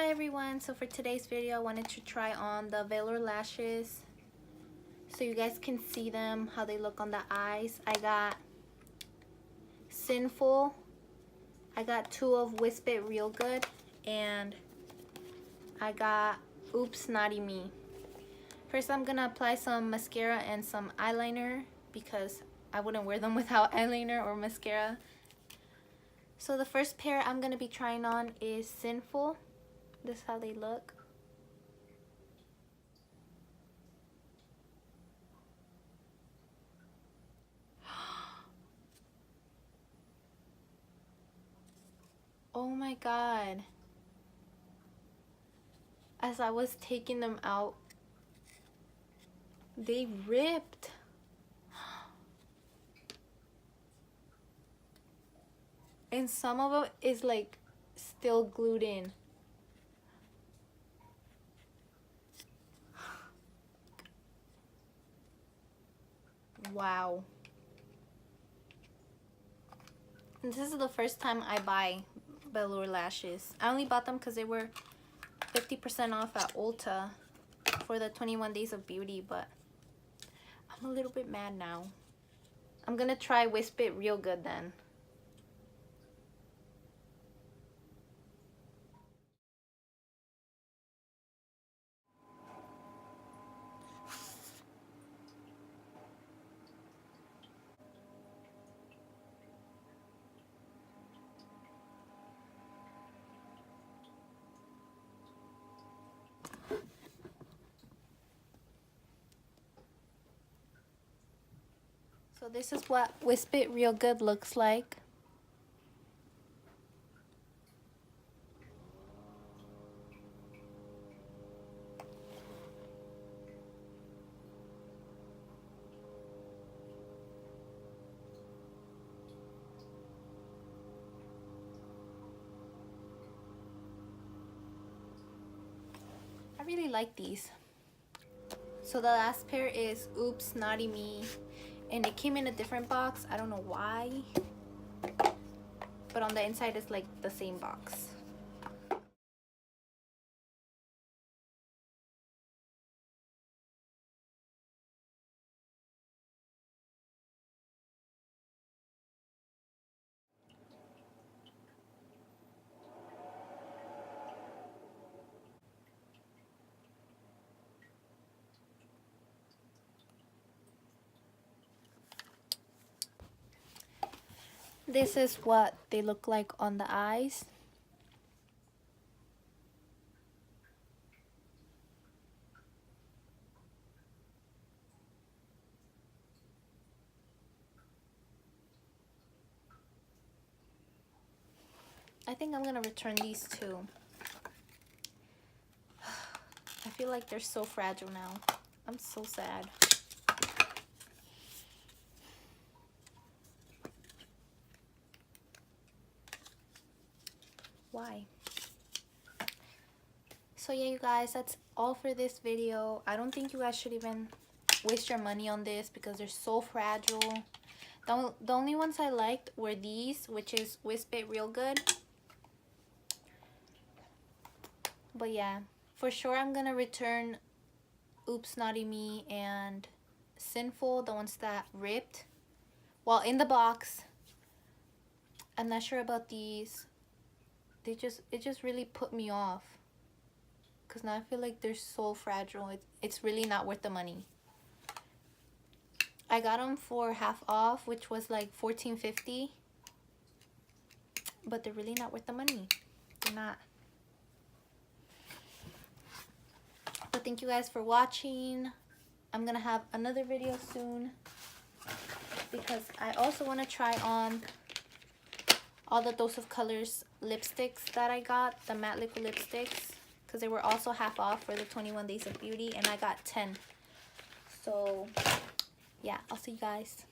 Hi everyone, so for today's video I wanted to try on the VELOUR lashes so you guys can see them, how they look on the eyes. I got Sinful, I got 2 of Whisp It Real Good, and I got Oops Naughty Me. First I'm gonna apply some mascara and some eyeliner because I wouldn't wear them without eyeliner or mascara. So the first pair I'm gonna be trying on is Sinful. This is how they look. Oh my god. As I was taking them out, they ripped. And some of it is like still glued in. Wow. And this is the first time I buy VELOUR lashes. I only bought them because they were 50% off at Ulta for the 21 Days of Beauty, but I'm a little bit mad now. I'm gonna try Whisp It Real Good then. So this is what Whisp It Real Good looks like. I really like these. So the last pair is Oops Naughty Me, and it came in a different box. I don't know why, but on the inside it's like the same box. This is what they look like on the eyes. I think I'm gonna return these too. I feel like they're so fragile now. I'm so sad. Why? So yeah, you guys, that's all for this video. I don't think you guys should even waste your money on this because they're so fragile. The only ones I liked were these, which is Whisp It Real Good. But yeah, for sure I'm gonna return Oops Naughty Me and Sinful, the ones that ripped. Well, in the box. I'm not sure about these. It just really put me off. Because now I feel like they're so fragile. It's really not worth the money. I got them for half off, which was like $14.50. But they're really not worth the money. They're not. But thank you guys for watching. I'm going to have another video soon. Because I also want to try on all the Dose of Colors lipsticks that I got. The matte liquid lipsticks. Because they were also half off for the 21 Days of Beauty. And I got 10. So, yeah. I'll see you guys.